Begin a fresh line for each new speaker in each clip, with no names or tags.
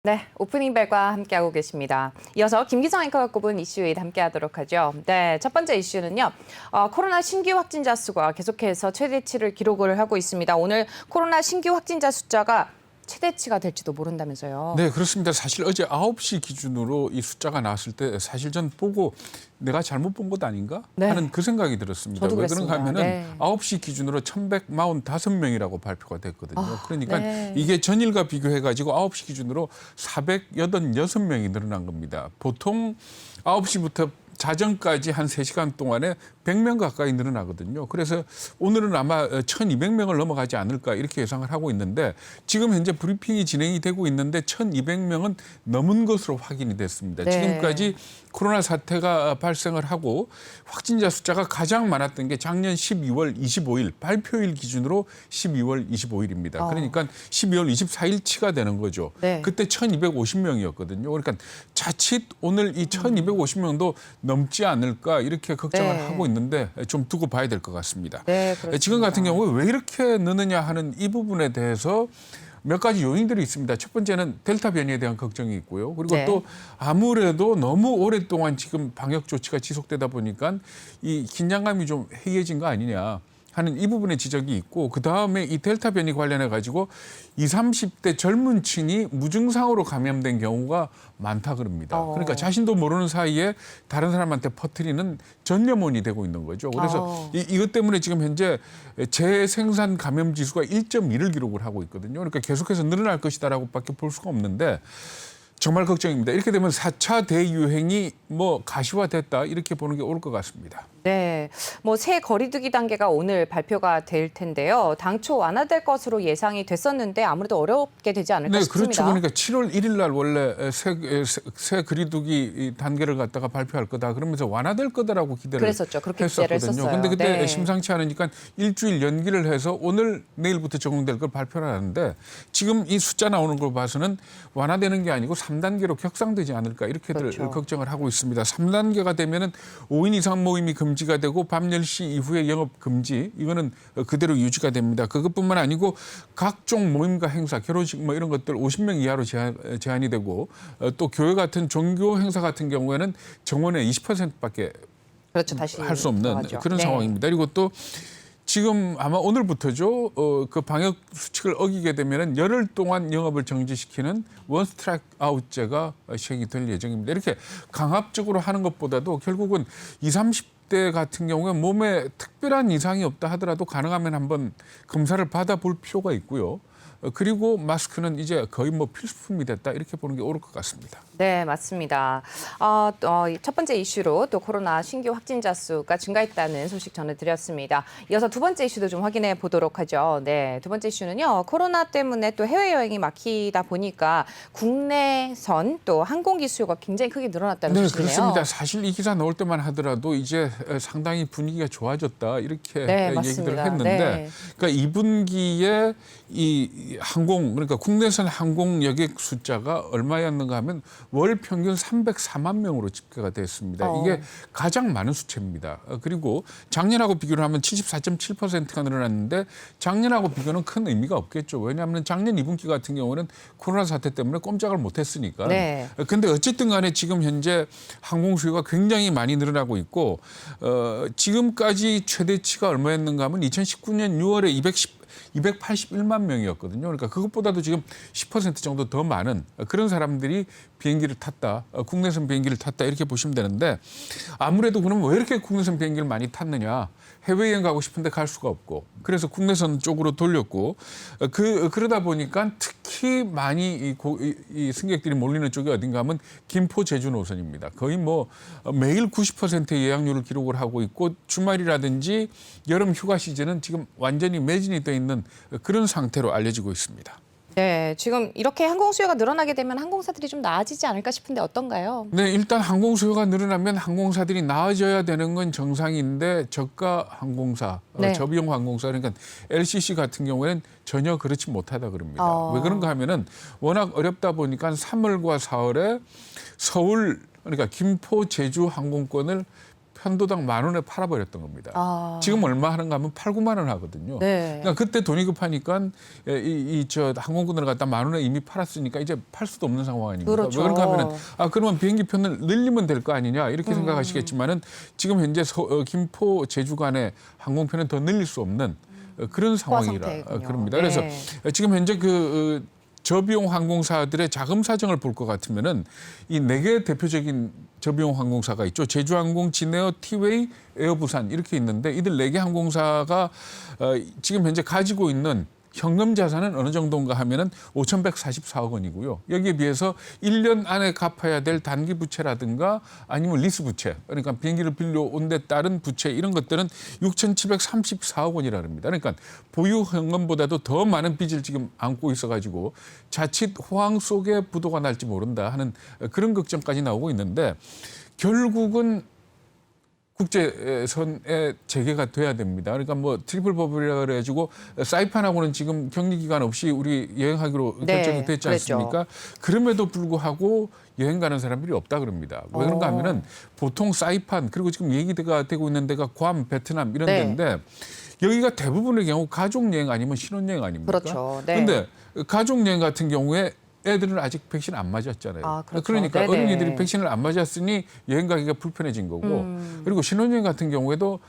네, 오프닝 벨과 함께하고 계십니다. 이어서 김기성 앵커가 꼽은 이슈에 함께하도록 하죠. 네, 첫 번째 이슈는요. 코로나 신규 확진자 수가 계속해서 최대치를 기록을 하고 있습니다. 오늘 코로나 신규 확진자 숫자가 최대치가 될지도 모른다면서요.
네, 그렇습니다. 사실 어제 9시 기준으로 이 숫자가 나왔을 때 사실 전 보고 내가 잘못 본 것 아닌가
네.
하는 그 생각이 들었습니다.
저도
왜 그런가 하면은
네.
9시 기준으로 1,145명이라고 발표가 됐거든요. 그러니까
네.
이게 전일과 비교해가지고 9시 기준으로 486명이 늘어난 겁니다. 보통 9시부터 자정까지 한 3시간 동안에 100명 가까이 늘어나거든요. 그래서 오늘은 아마 1,200명을 넘어가지 않을까 이렇게 예상을 하고 있는데 지금 현재 브리핑이 진행이 되고 있는데 1,200명은 넘은 것으로 확인이 됐습니다.
네.
지금까지 코로나 사태가 발생을 하고 확진자 숫자가 가장 많았던 게 작년 12월 25일 발표일 기준으로 12월 25일입니다. 그러니까 12월 24일치가 되는 거죠.
네.
그때 1,250명이었거든요. 그러니까 자칫 오늘 이 1,250명도 넘지 않을까 이렇게 걱정을
네.
하고 있는데 좀 두고 봐야 될 것 같습니다.
네, 그렇습니다.
지금 같은 경우에 왜 이렇게 느느냐 하는 이 부분에 대해서 몇 가지 요인들이 있습니다. 첫 번째는 델타 변이에 대한 걱정이 있고요. 그리고
네.
또 아무래도 너무 오랫동안 지금 방역 조치가 지속되다 보니까 이 긴장감이 좀 해이해진 거 아니냐 하는 이 부분의 지적이 있고 그다음에 이 델타 변이 관련해 가지고 20, 30대 젊은 층이 무증상으로 감염된 경우가 많다 그럽니다. 그러니까 자신도 모르는 사이에 다른 사람한테 퍼뜨리는 전염원이 되고 있는 거죠. 그래서 이것 때문에 지금 현재 재생산 감염 지수가 1.2를 기록을 하고 있거든요. 그러니까 계속해서 늘어날 것이다라고밖에 볼 수가 없는데 정말 걱정입니다. 이렇게 되면 4차 대유행이 가시화됐다 이렇게 보는 게 옳을 것 같습니다.
네, 새 거리두기 단계가 오늘 발표가 될 텐데요. 당초 완화될 것으로 예상이 됐었는데 아무래도 어렵게 되지 않을까
네,
싶습니다.
그렇죠. 그러니까 7월 1일 날 원래 새 거리두기 단계를 갖다가 발표할 거다. 그러면서 완화될 거다라고 기대를
그랬었죠. 그렇게 기대를
했었거든요.
했었어요.
근데 그때
네.
심상치 않으니까 일주일 연기를 해서 오늘 내일부터 적용될 걸 발표를 하는데 지금 이 숫자 나오는 걸 봐서는 완화되는 게 아니고 3단계로 격상되지 않을까 이렇게들
그렇죠.
걱정을 하고 있습니다. 3단계가 되면은 5인 이상 모임이 금지가 되고 밤 10시 이후에 영업 금지 이거는 그대로 유지가 됩니다. 그것뿐만 아니고 각종 모임과 행사, 결혼식 이런 것들 50명 이하로 제한이 되고 또 교회 같은 종교 행사 같은 경우에는 정원의 20%밖에
그렇죠. 다시
할 수 없는
들어가죠.
그런
네.
상황입니다. 그리고 또 지금 아마 오늘부터죠. 그 방역 수칙을 어기게 되면은 열흘 동안 영업을 정지시키는 원 스트라이크 아웃제가 시행이 될 예정입니다. 이렇게 강압적으로 하는 것보다도 결국은 20, 30대 같은 경우에 몸에 특별한 이상이 없다 하더라도 가능하면 한번 검사를 받아볼 필요가 있고요. 그리고 마스크는 이제 거의 필수품이 됐다 이렇게 보는 게 옳을 것 같습니다.
네, 맞습니다. 첫 번째 이슈로 또 코로나 신규 확진자 수가 증가했다는 소식 전해드렸습니다. 이어서 두 번째 이슈도 좀 확인해 보도록 하죠. 네, 두 번째 이슈는요. 코로나 때문에 또 해외여행이 막히다 보니까 국내선 또 항공기 수요가 굉장히 크게 늘어났다는
네,
소식이네요.
그렇습니다. 사실 이 기사 나올 때만 하더라도 이제 상당히 분위기가 좋아졌다 이렇게
네,
얘기를
맞습니다.
했는데
네.
그러니까 2분기에 이 항공 그러니까 국내선 항공 여객 숫자가 얼마였는가 하면 월 평균 304만 명으로 집계가 됐습니다. 이게 가장 많은 수치입니다. 그리고 작년하고 비교를 하면 74.7%가 늘어났는데 작년하고 비교는 큰 의미가 없겠죠. 왜냐하면 작년 2분기 같은 경우는 코로나 사태 때문에 꼼짝을 못했으니까.
네.
근데 어쨌든 간에 지금 현재 항공 수요가 굉장히 많이 늘어나고 있고 지금까지 최대치가 얼마였는가 하면 2019년 6월에 281만 명이었거든요. 그러니까 그것보다도 지금 10% 정도 더 많은 그런 사람들이 비행기를 탔다. 국내선 비행기를 탔다. 이렇게 보시면 되는데 아무래도 그러면 왜 이렇게 국내선 비행기를 많이 탔느냐. 해외여행 가고 싶은데 갈 수가 없고 그래서 국내선 쪽으로 돌렸고 그러다 보니까 특히 많이 이 승객들이 몰리는 쪽이 어딘가 하면 김포 제주 노선입니다. 거의 매일 90%의 예약률을 기록을 하고 있고 주말이라든지 여름 휴가 시즌은 지금 완전히 매진이 돼 있는 그런 상태로 알려지고 있습니다.
네, 지금 이렇게 항공 수요가 늘어나게 되면 항공사들이 좀 나아지지 않을까 싶은데 어떤가요?
네, 일단 항공 수요가 늘어나면 항공사들이 나아져야 되는 건 정상인데 저가 항공사,
네.
저비용 항공사 그러니까 LCC 같은 경우에는 전혀 그렇지 못하다 그럽니다. 왜 그런가 하면은 워낙 어렵다 보니까 3월과 4월에 서울 그러니까 김포 제주 항공권을 편도당 10,000원에 팔아버렸던 겁니다.
아.
지금 얼마 하는가 하면 8, 9만 원 하거든요.
네.
그러니까 그때 돈이 급하니까 저 항공권을 갖다 10,000원에 이미 팔았으니까 이제 팔 수도 없는 상황 아닙니까?
그렇죠.
왜 그런가 하면은 그러면 비행기 편을 늘리면 될 거 아니냐 이렇게 생각하시겠지만은 지금 현재 김포 제주 간의 항공편은 더 늘릴 수 없는 그런 상황이라
상태이군요.
그럽니다. 그래서
네.
지금 현재 저비용 항공사들의 자금 사정을 볼 것 같으면은 이 4개 대표적인 저비용 항공사가 있죠. 제주항공, 진에어, 티웨이, 에어부산 이렇게 있는데 이들 4개 항공사가 지금 현재 가지고 있는 현금 자산은 어느 정도인가 하면은 5,144억 원이고요. 여기에 비해서 1년 안에 갚아야 될 단기 부채라든가 아니면 리스 부채, 그러니까 비행기를 빌려온 데 따른 부채 이런 것들은 6,734억 원이라 합니다. 그러니까 보유 현금보다도 더 많은 빚을 지금 안고 있어가지고 자칫 호황 속에 부도가 날지 모른다 하는 그런 걱정까지 나오고 있는데 결국은 국제선에 재개가 돼야 됩니다. 그러니까 뭐 트리플 버블이라 그래가지고 사이판하고는 지금 격리 기간 없이 우리 여행하기로
네,
결정이 됐지
그랬죠.
않습니까? 그럼에도 불구하고 여행 가는 사람들이 없다 그럽니다. 왜 그런가 하면은 보통 사이판 그리고 지금 얘기가 되고 있는 데가 괌, 베트남 이런
네.
데인데 여기가 대부분의 경우 가족 여행 아니면 신혼여행 아닙니까?
그렇죠. 네.
그런데 가족 여행 같은 경우에 애들은 아직 백신 안 맞았잖아요.
그렇죠.
그러니까
네네.
어린이들이 백신을 안 맞았으니 여행 가기가 불편해진 거고 그리고 신혼여행 같은 경우에도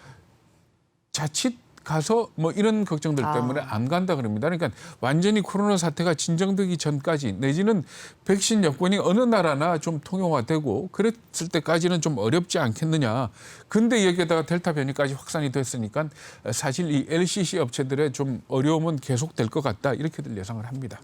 자칫 가서 뭐 이런 걱정들 때문에 안 간다 그럽니다. 그러니까 완전히 코로나 사태가 진정되기 전까지 내지는 백신 여건이 어느 나라나 좀 통용화되고 그랬을 때까지는 좀 어렵지 않겠느냐. 근데 여기에다가 델타 변이까지 확산이 됐으니까 사실 이 LCC 업체들의 좀 어려움은 계속될 것 같다. 이렇게들 예상을 합니다.